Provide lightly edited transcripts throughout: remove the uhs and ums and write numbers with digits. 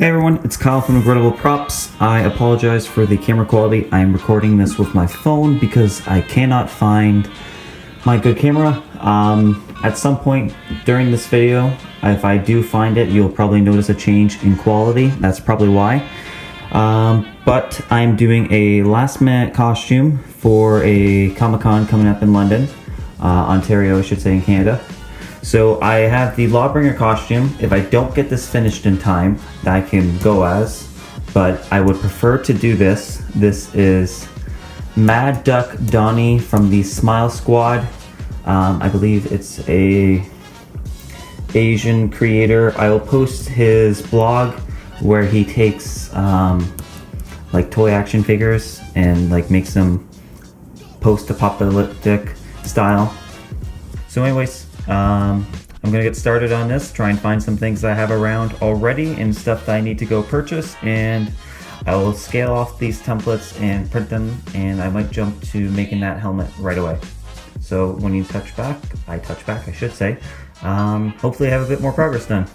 Hey everyone, it's Kyle from Regrettable Props. I apologize for the camera quality. I am recording this with my phone because I cannot find my good camera. At some point during this video, if I do find it, you'll probably notice a change in quality. That's probably why. But I'm doing a last minute costume for a Comic-Con coming up in London, Ontario I should say, in Canada. So I have the Lawbringer costume. If I don't get this finished in time, I can go as, but I would prefer to do this. This is Mad Duck Donnie from the Smile Squad. I believe it's a Asian creator. I will post his blog where he takes like toy action figures and like makes them post-apocalyptic style. So anyways, I'm gonna get started on this, try and find some things I have around already and stuff that I need to go purchase, and I will scale off these templates and print them, and I might jump to making that helmet right away. So when you touch back, I should say, hopefully I have a bit more progress done.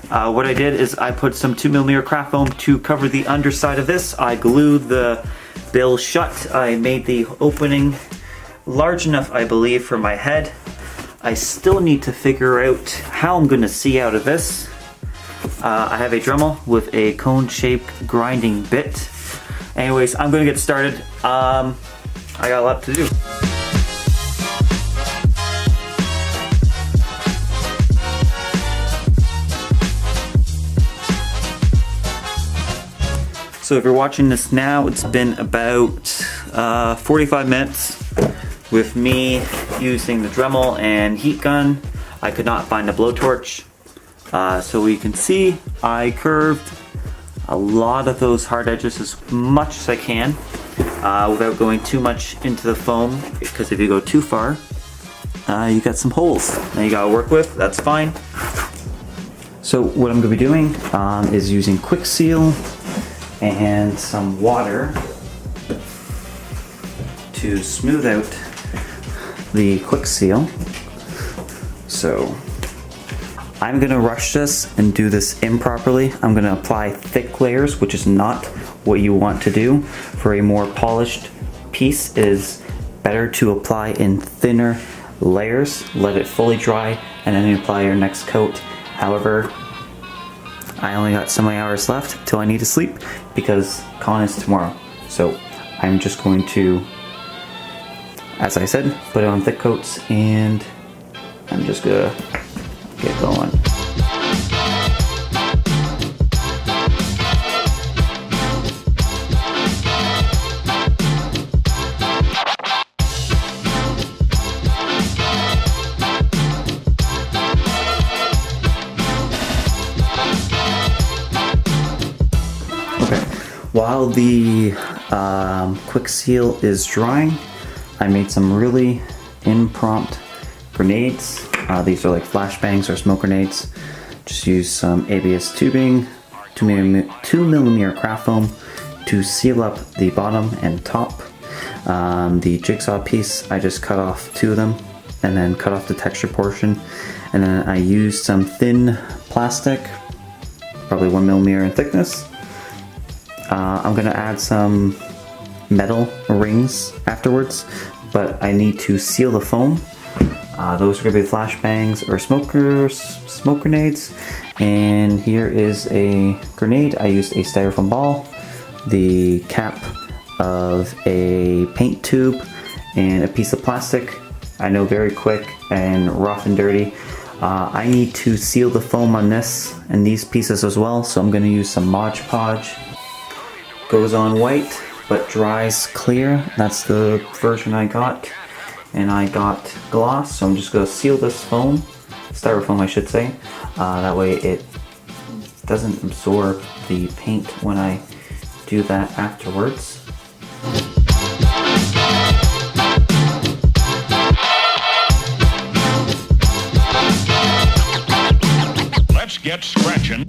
What I did is I put some 2mm craft foam to cover the underside of this. I glued the bill shut. I made the opening large enough, I believe, for my head. I still need to figure out how I'm going to see out of this. I have a Dremel with a cone-shaped grinding bit. Anyways, I'm going to get started. I got a lot to do. So if you're watching this now, it's been about 45 minutes with me using the Dremel and heat gun. I could not find a blowtorch. So you can see I curved a lot of those hard edges as much as I can without going too much into the foam, because if you go too far, you got some holes that you gotta work with. That's fine. So what I'm gonna be doing is using Quick Seal and some water to smooth out the Quick Seal. So I'm gonna rush this and do this improperly. I'm gonna apply thick layers, which is not what you want to do. For a more polished piece, it is better to apply in thinner layers, let it fully dry, and then you apply your next coat. However, I only got so many hours left till I need to sleep because con is tomorrow. So I'm just going to, as I said, put it on thick coats, and I'm just gonna get going. While the Quick Seal is drying, I made some really impromptu grenades. These are like flashbangs or smoke grenades. Just use some ABS tubing, 2mm craft foam to seal up the bottom and top. The jigsaw piece, I just cut off 2 of them and then cut off the texture portion. And then I used some thin plastic, probably 1mm in thickness. I'm gonna add some metal rings afterwards, but I need to seal the foam. Those are gonna be flashbangs or smoke grenades. And here is a grenade. I used a styrofoam ball, the cap of a paint tube, and a piece of plastic. I know, very quick and rough and dirty. I need to seal the foam on this and these pieces as well, so I'm gonna use some Modge Podge. Goes on white but dries clear. That's the version I got, and I got gloss, so I'm just going to seal this foam, styrofoam I should say, that way it doesn't absorb the paint when I do that afterwards. Let's get scratching.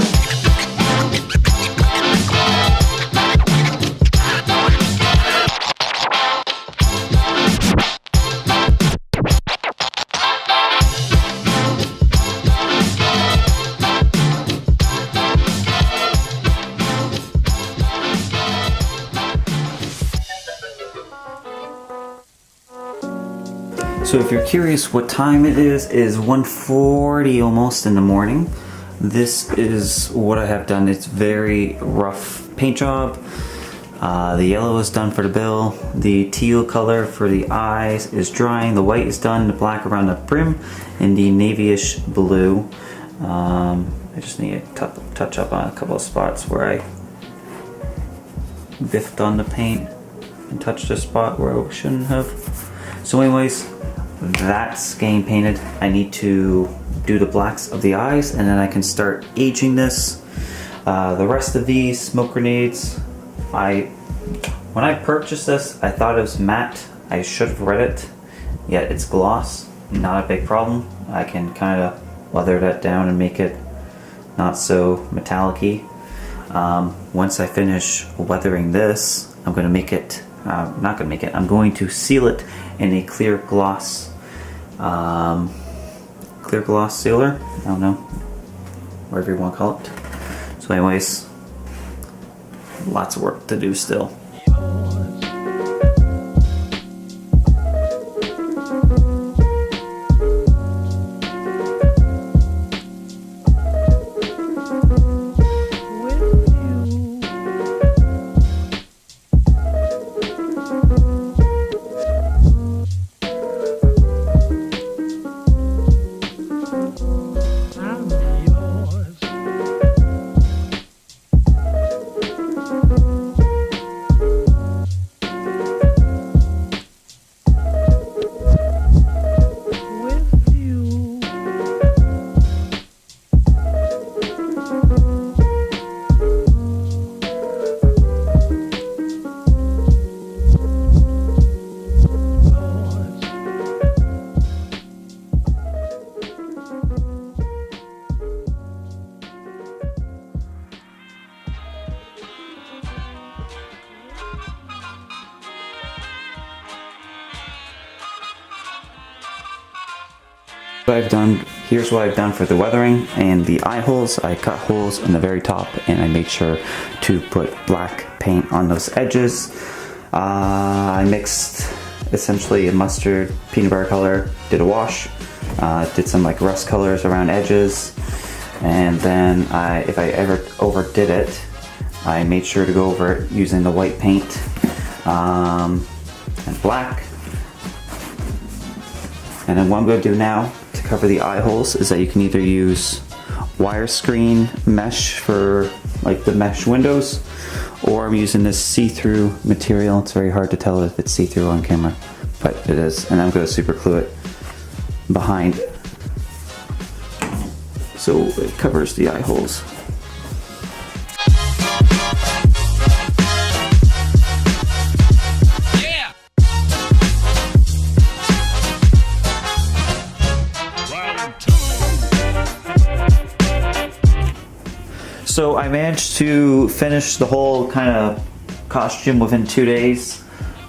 So if you're curious what time it is 1:40 almost in the morning. This is what I have done. It's very rough paint job. The yellow is done for the bill. The teal color for the eyes is drying. The white is done. The black around the brim, and the navy-ish blue. I just need to touch up on a couple of spots where I biffed on the paint and touched a spot where I shouldn't have. So anyways, that's getting painted. I need to do the blacks of the eyes, and then I can start aging this. The rest of these smoke grenades, when I purchased this, I thought it was matte. I should have read it, yet it's gloss. Not a big problem. I can kind of weather that down and make it not so metallic-y. Once I finish weathering this, I'm going to make it, I'm going to seal it in a clear gloss sealer. I don't know, whatever you want to call it. So anyways, lots of work to do still. Here's what I've done for the weathering and the eye holes. I cut holes in the very top, and I made sure to put black paint on those edges. I mixed essentially a mustard peanut butter color, did a wash, did some like rust colors around edges, and then if I ever overdid it, I made sure to go over it using the white paint and black. And then what I'm going to do now to cover the eye holes is that you can either use wire screen mesh for like the mesh windows, or I'm using this see-through material. It's very hard to tell if it's see-through on camera, but it is. And I'm going to super glue it behind so it covers the eye holes. So I managed to finish the whole kind of costume within 2 days.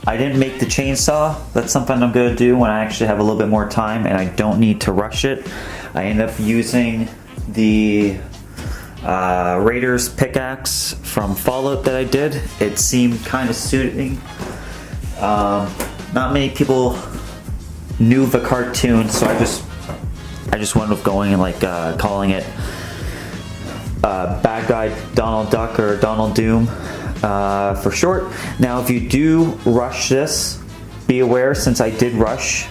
I didn't make the chainsaw. That's something I'm going to do when I actually have a little bit more time and I don't need to rush it. I ended up using the Raiders pickaxe from Fallout that I did. It seemed kind of suiting. Not many people knew the cartoon, so I just went with going and like calling it Bad Guy Donald Duck or Donald Doom for short. Now if you do rush this, be aware, since I did rush,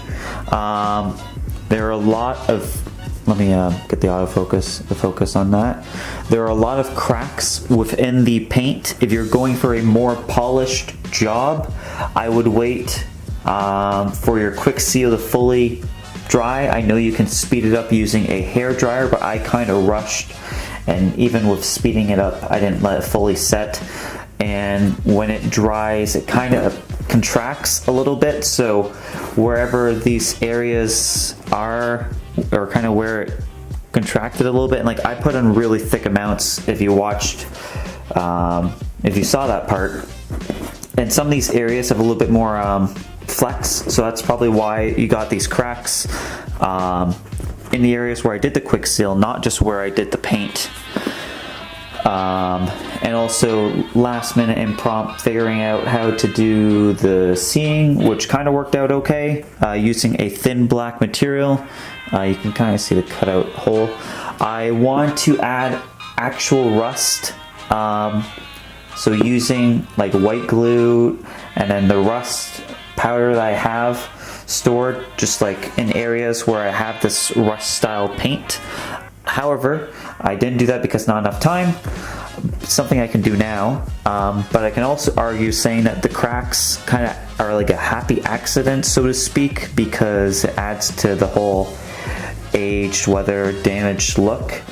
there are a lot of, let me get the autofocus, the focus on that. There are a lot of cracks within the paint. If you're going for a more polished job, I would wait for your quick seal to fully dry. I know you can speed it up using a hair dryer, but I kind of rushed. And even with speeding it up, I didn't let it fully set. And when it dries, it kind of contracts a little bit. So wherever these areas are, or kind of where it contracted a little bit, and like I put in really thick amounts if you watched, if you saw that part. And some of these areas have a little bit more flex, so that's probably why you got these cracks. In the areas where I did the quick seal, not just where I did the paint. And also last minute impromptu figuring out how to do the seeing, which kind of worked out okay, using a thin black material. You can kind of see the cutout hole. I want to add actual rust, so using like white glue and then the rust powder that I have stored just like in areas where I have this rust style paint. However, I didn't do that because not enough time. Something I can do now, but I can also argue saying that the cracks kind of are like a happy accident, so to speak, because it adds to the whole aged, weather, damaged look.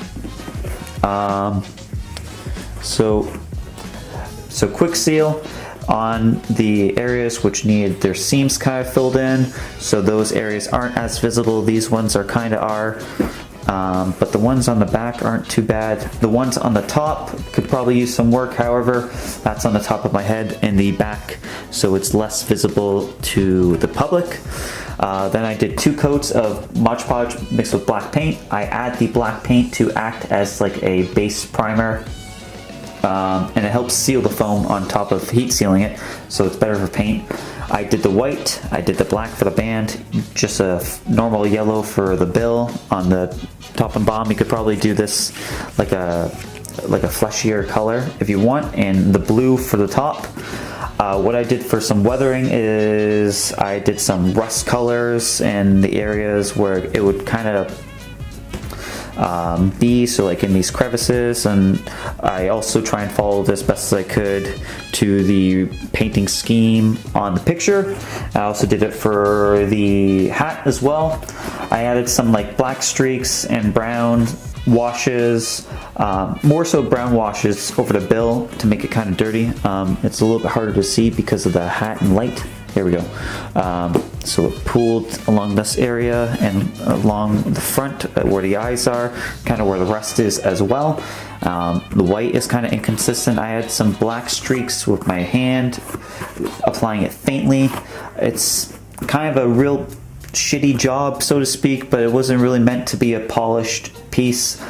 So quick seal on the areas which need their seams kind of filled in, so those areas aren't as visible. These ones are kind of are. But the ones on the back aren't too bad. The ones on the top could probably use some work, however, that's on the top of my head and the back, so it's less visible to the public. Then I did 2 coats of Modge Podge mixed with black paint. I add the black paint to act as like a base primer, and it helps seal the foam on top of heat sealing it, so it's better for paint. I did the white, I did the black for the band, just a normal yellow for the bill on the top and bottom. You could probably do this like a fleshier color if you want, and the blue for the top. What I did for some weathering is I did some rust colors in the areas where it would kind of be, so like in these crevices, and I also try and follow this best as I could to the painting scheme on the picture. I also did it for the hat as well. I added some like black streaks and brown washes, more so brown washes over the bill to make it kind of dirty. It's a little bit harder to see because of the hat and light. There we go. So it pooled along this area and along the front where the eyes are, kind of where the rest is as well. The white is kind of inconsistent. I had some black streaks with my hand, applying it faintly. It's kind of a real shitty job, so to speak, but it wasn't really meant to be a polished piece,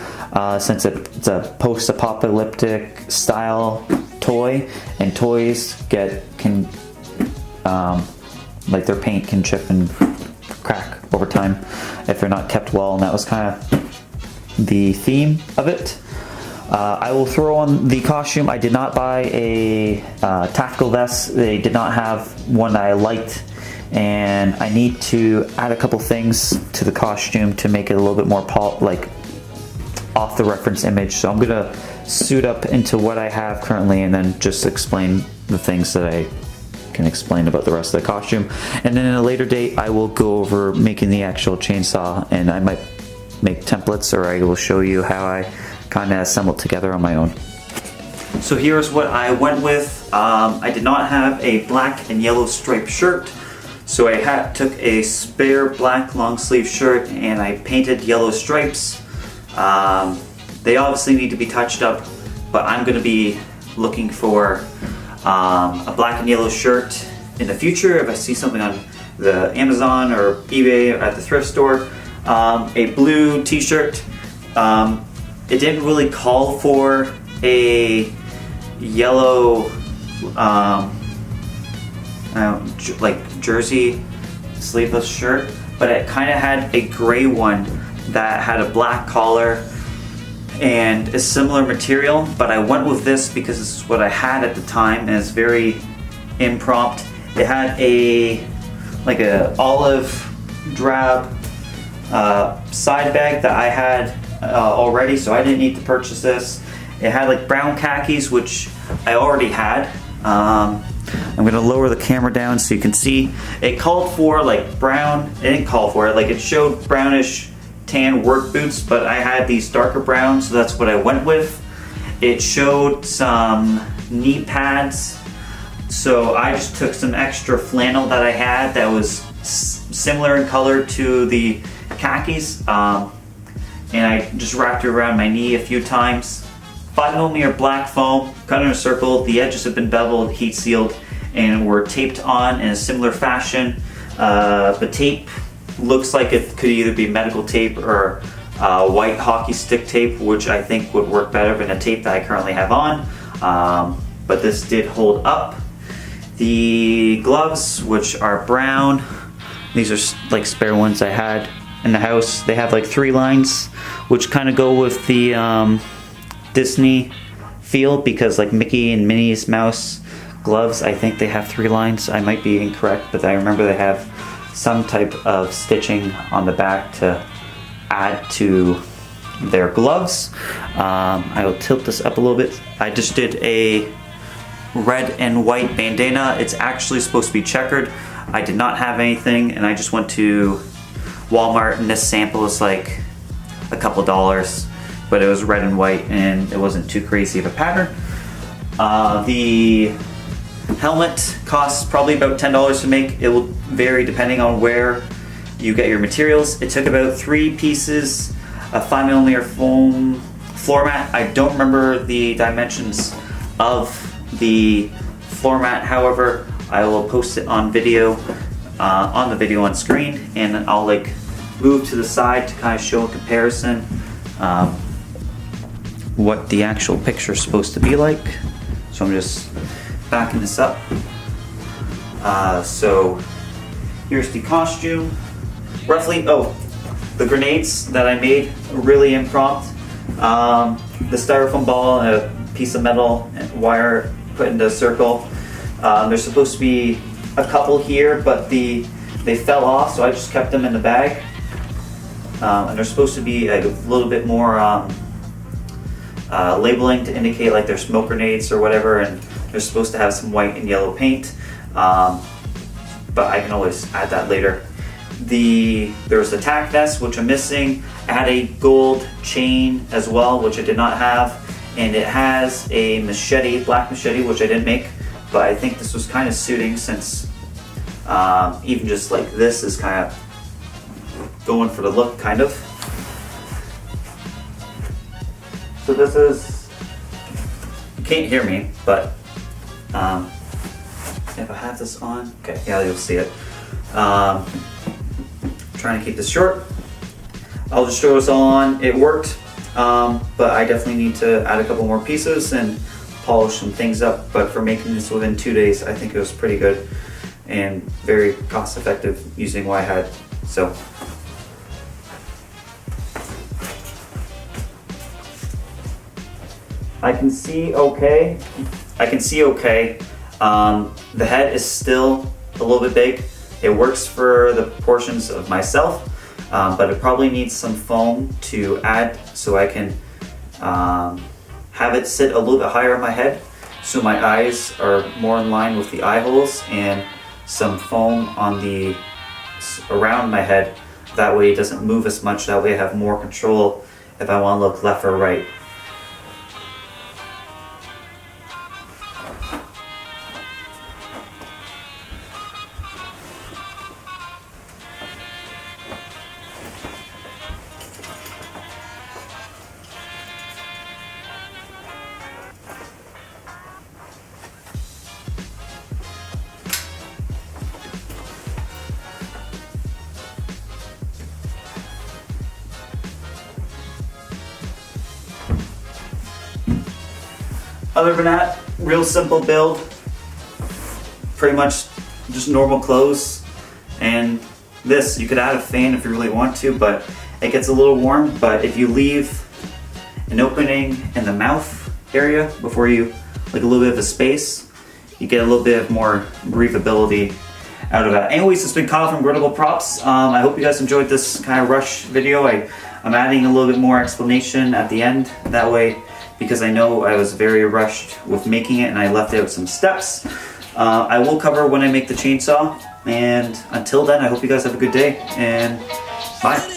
since it's a post-apocalyptic style toy, and toys can like their paint can chip and crack over time if they're not kept well, and that was kind of the theme of it. I will throw on the costume. I did not buy a tactical vest. They did not have one that I liked, and I need to add a couple things to the costume to make it a little bit more like off the reference image. So I'm gonna suit up into what I have currently and then just explain the things that I can explain about the rest of the costume. And then at a later date I will go over making the actual chainsaw, and I might make templates, or I will show you how I kind of assembled together on my own. So here's what I went with. I did not have a black and yellow striped shirt, so I took a spare black long sleeve shirt and I painted yellow stripes. They obviously need to be touched up, but I'm going to be looking for a black and yellow shirt in the future if I see something on the Amazon or eBay or at the thrift store. A blue t-shirt. It didn't really call for a yellow like jersey sleeveless shirt, but it kind of had a gray one that had a black collar and a similar material, but I went with this because this is what I had at the time and it's very impromptu. It had a olive drab side bag that I had already, so I didn't need to purchase this. It had like brown khakis, which I already had. I'm gonna lower the camera down so you can see. It called for like brown, it didn't call for it, like it showed brownish tan work boots, but I had these darker browns, so that's what I went with. It showed some knee pads, so I just took some extra flannel that I had that was similar in color to the khakis, and I just wrapped it around my knee a few times. 5mm black foam, cut in a circle. The edges have been beveled, heat sealed, and were taped on in a similar fashion. The tape looks like it could either be medical tape or white hockey stick tape, which I think would work better than the tape that I currently have on. But this did hold up. The gloves, which are brown, these are like spare ones I had in the house. They have like 3 lines, which kind of go with the Disney feel, because like Mickey and Minnie's Mouse gloves, I think they have 3 lines. I might be incorrect, but I remember they have some type of stitching on the back to add to their gloves. I will tilt this up a little bit. I just did a red and white bandana. It's actually supposed to be checkered. I did not have anything, and I just went to Walmart, and this sample is like a couple dollars, but it was red and white and it wasn't too crazy of a pattern. The helmet costs probably about $10 to make. It will vary depending on where you get your materials. It took about 3 pieces of 5mm foam floor mat. I don't remember the dimensions of the floor mat. However, I will post it on video, on the video on screen, and I'll like move to the side to kind of show a comparison what the actual picture is supposed to be like. So I'm just backing this up. So here's the costume. Roughly, the grenades that I made, really impromptu. The styrofoam ball and a piece of metal and wire put into a circle. There's supposed to be a couple here, but they fell off, so I just kept them in the bag. And there's supposed to be a little bit more labeling to indicate like they're smoke grenades or whatever, and they're supposed to have some white and yellow paint. But I can always add that later. There's the tack vest, which I'm missing. I had a gold chain as well, which I did not have, and it has a machete, black machete, which I didn't make, but I think this was kind of suiting, since even just like this is kind of going for the look, kind of. So this is, you can't hear me, but if I have this on, okay, yeah, you'll see it. Trying to keep this short. I'll just throw this all on. It worked, but I definitely need to add a couple more pieces and polish some things up. But for making this within 2 days, I think it was pretty good and very cost effective using what I had. So I can see okay. The head is still a little bit big. It works for the portions of myself, but it probably needs some foam to add so I can have it sit a little bit higher on my head, so my eyes are more in line with the eye holes, and some foam on around my head. That way it doesn't move as much. That way I have more control if I want to look left or right. Other than that, real simple build. Pretty much just normal clothes. And this, you could add a fan if you really want to, but it gets a little warm. But if you leave an opening in the mouth area before you, like a little bit of a space, you get a little bit of more breathability out of that. Anyways, it's been Kyle from Regrettable Props. I hope you guys enjoyed this kind of rush video. I'm adding a little bit more explanation at the end. That way, because I know I was very rushed with making it and I left out some steps. I will cover when I make the chainsaw, and until then, I hope you guys have a good day, and bye.